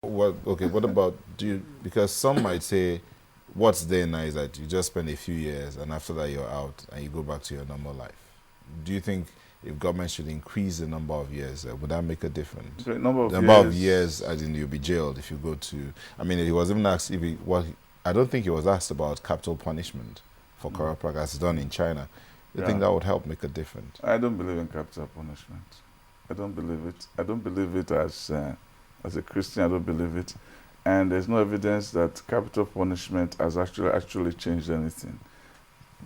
What about, because some might say what's there now is that you just spend a few years and after that you're out and you go back to your normal life. Do you think if government should increase the number of years, would that make a difference? The number of years, as in you'll be jailed if you go to, I mean, he was even asked I don't think he was asked about capital punishment for corrupt practice as done in China. Do you think that would help make a difference? I don't believe in capital punishment. I don't believe it. I don't believe it as a Christian. I don't believe it. And there's no evidence that capital punishment has actually changed anything.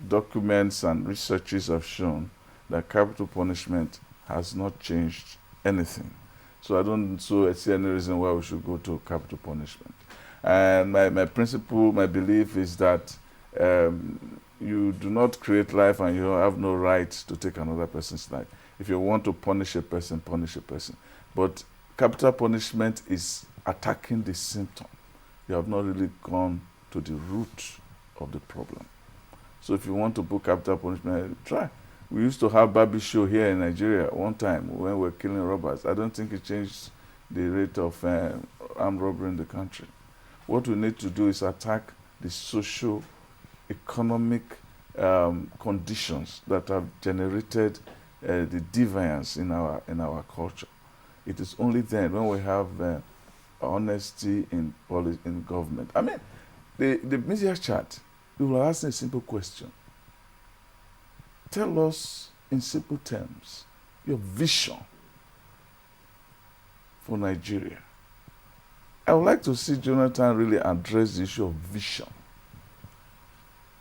Documents and researches have shown that capital punishment has not changed anything. So I see any reason why we should go to capital punishment. And my belief is that you do not create life and you have no right to take another person's life. If you want to punish a person, punish a person. But capital punishment is attacking the symptom. You have not really gone to the root of the problem. So if you want to put capital punishment, try. We used to have Barbie show here in Nigeria one time when we were killing robbers. I don't think it changed the rate of armed robbery in the country. What we need to do is attack the socio-economic conditions that have generated the deviance in our culture. It is only then when we have honesty in government. I mean, the media chat, we will ask a simple question. Tell us in simple terms your vision for Nigeria. I would like to see Jonathan really address the issue of vision.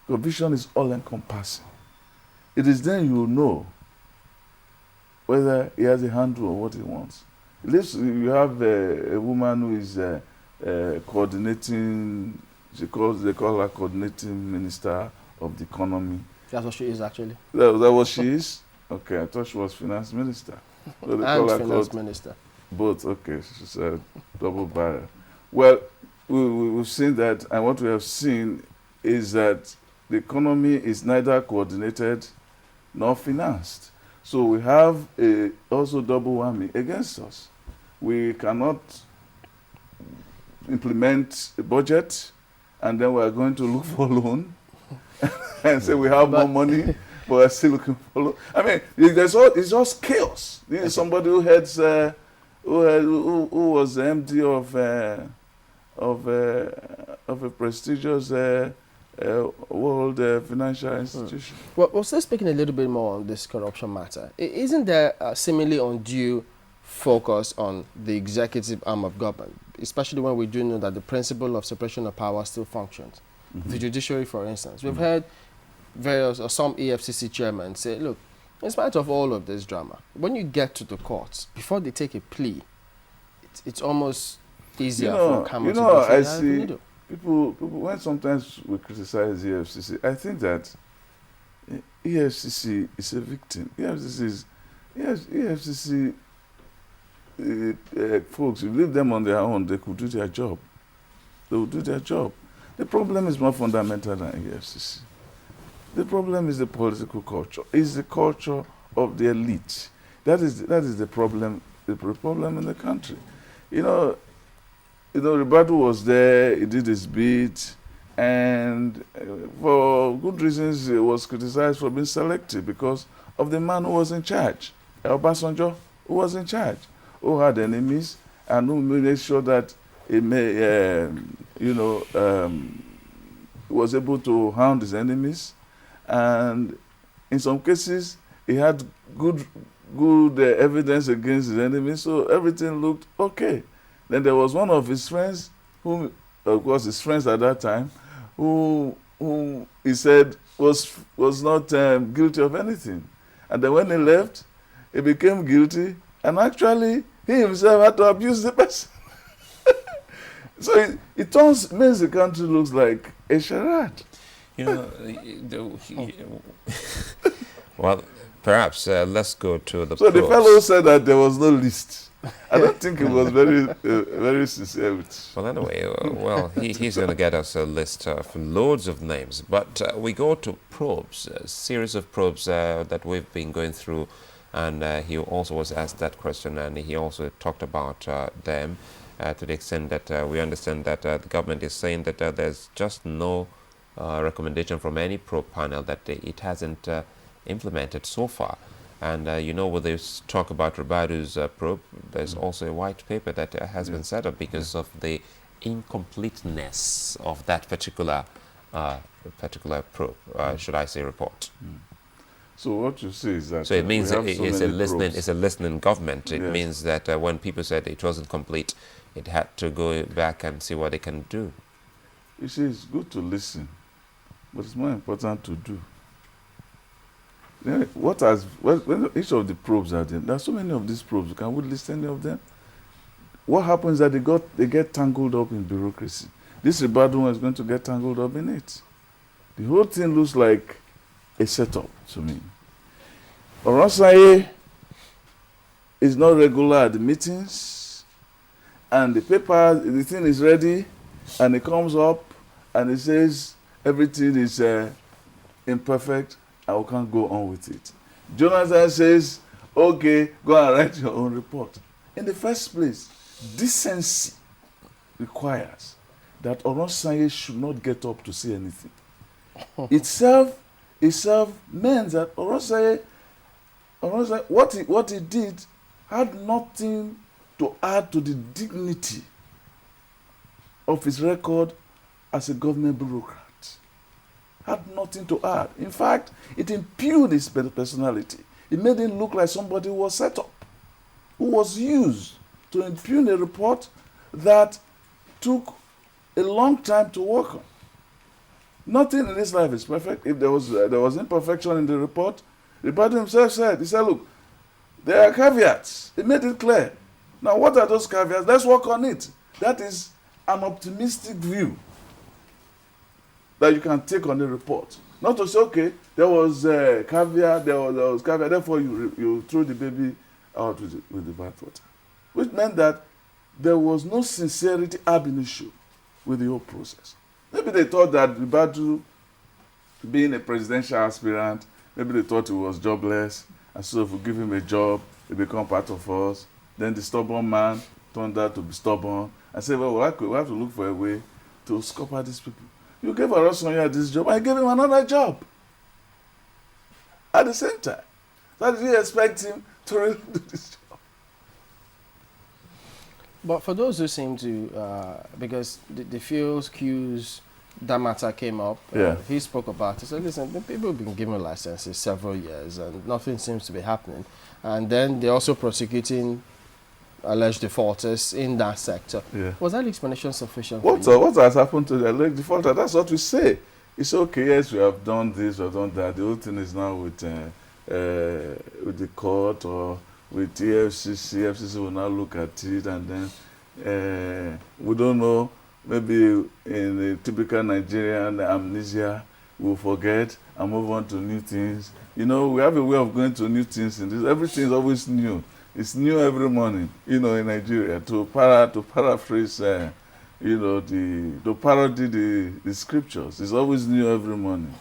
Your vision is all-encompassing. It is then you will know whether he has a handle on what he wants. You have a woman who is coordinating, they call her coordinating minister of the economy. That's what she is, actually. That what she is? Okay, I thought she was finance minister. So they and finance minister. Both, okay. She's a double barrel. Well, we've seen that, and what we have seen is that the economy is neither coordinated nor financed. So we have also double whammy against us. We cannot implement a budget, and then we are going to look for loan and say we have more money, but we're still looking for loan. I mean, it's just chaos. This is somebody who heads, who was the MD of a prestigious world financial institution. Well, still speaking a little bit more on this corruption matter, isn't there seemingly undue focus on the executive arm of government, especially when we do know that the principle of separation of power still functions? Mm-hmm. The judiciary, for instance. We've heard some EFCC chairmen say, look, in spite of all of this drama, when you get to the courts, before they take a plea, it's almost easier for Kama to go I see people, when sometimes we criticize the EFCC, I think that EFCC is a victim. EFCC folks, you leave them on their own, they could do their job. They will do their job. The problem is more fundamental than EFCC. The problem is the political culture. It's the culture of the elite. That is the problem. The problem in the country. Ribadu was there. He did his bit, and for good reasons, he was criticized for being selective because of the man who was in charge, Obasanjo, who was in charge, who had enemies, and who made sure that he was able to hound his enemies, and in some cases he had good evidence against his enemies, so everything looked okay. Then there was one of his friends, whom of course his friends at that time, who he said was not guilty of anything, and then when he left, he became guilty, and actually he himself had to abuse the person. So it makes the country looks like a charade. Well, perhaps let's go to the So the fellow said that there was no list. I don't think it was very sincere with. Well, anyway, he's going to get us a list of loads of names. But we go to probes, a series of probes that we've been going through, and he also was asked that question, and he also talked about them. to the extent that we understand that the government is saying that there's just no recommendation from any probe panel that it hasn't implemented so far. And with this talk about Ribadu's probe, there's also a white paper that has been set up because of the incompleteness of that particular probe, should I say report. So what you say is that so it means it's a listening government. It Yes. means that when people said it wasn't complete, it had to go back and see what they can do. You see, it's good to listen, but it's more important to do. When each of the probes are there are so many of these probes. Can we list any of them? What happens is that they get tangled up in bureaucracy. This Ribadu one is going to get tangled up in it. The whole thing looks like a setup to me. Omatseye is not regular at the meetings, and the thing is ready, and it comes up and it says everything is imperfect, and we can't go on with it. Jonathan says, okay, go and write your own report. In the first place, decency requires that Omatseye should not get up to say anything. Itself meant that Omatseye, what he did had nothing to add to the dignity of his record as a government bureaucrat. Had nothing to add. In fact, it impugned his personality. It made him look like somebody who was set up, who was used to impugn a report that took a long time to work on. Nothing in this life is perfect. If there was imperfection in the report, the Ribadu himself said, look, there are caveats. He made it clear. Now, what are those caveats? Let's work on it. That is an optimistic view that you can take on the report. Not to say, okay, there was caveat, there was caveat, therefore you threw the baby out with the bathwater. Which meant that there was no sincerity ab initio with the whole process. Maybe they thought that Ribadu, being a presidential aspirant, maybe they thought he was jobless, and so if we give him a job, he become part of us. Then the stubborn man turned out to be stubborn and said, well, we have to look for a way to scupper these people. You gave Omatseye this job, I gave him another job at the same time. So did you expect him to really do this job? But for those who seem to, because the fuels queues, that matter came up, he spoke about it. So listen, the people have been given licenses several years and nothing seems to be happening. And then they're also prosecuting alleged defaulters in that sector. Yeah. Was that explanation sufficient? What has happened to the alleged defaulter? That's what we say. It's okay, yes, we have done this, we have done that. The whole thing is now with the court or with the FCC. FCC will now look at it, and then we don't know, maybe in a typical Nigerian amnesia, we'll forget and move on to new things. We have a way of going to new things in this. Everything is always new. It's new every morning, in Nigeria. To paraphrase, to parody the scriptures. It's always new every morning.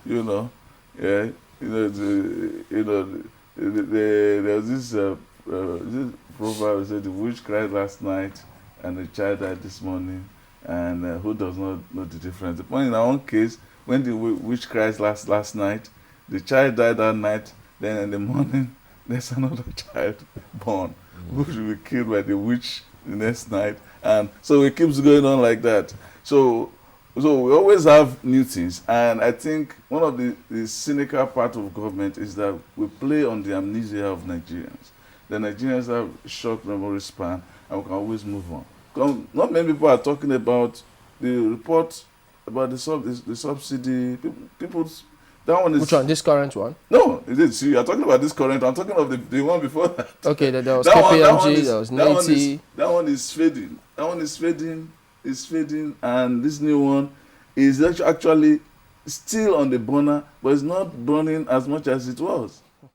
There's this proverb that said, the witch cried last night and the child died this morning, and who does not know the difference? The point in our own case, when the witch cries last night, the child died that night, then in the morning, there's another child born who will be killed by the witch the next night. And so it keeps going on like that. So we always have new things. And I think one of the cynical part of government is that we play on the amnesia of Nigerians. The Nigerians have short memory span and we can always move on. Not many people are talking about the report about the subsidy. People's that one is. Which one? This current one? No, it is. You are talking about this current. I'm talking of the one before that. Okay, there was KPMG, there was NATI. That one is fading. That one is fading, and this new one is actually still on the burner, but it's not burning as much as it was.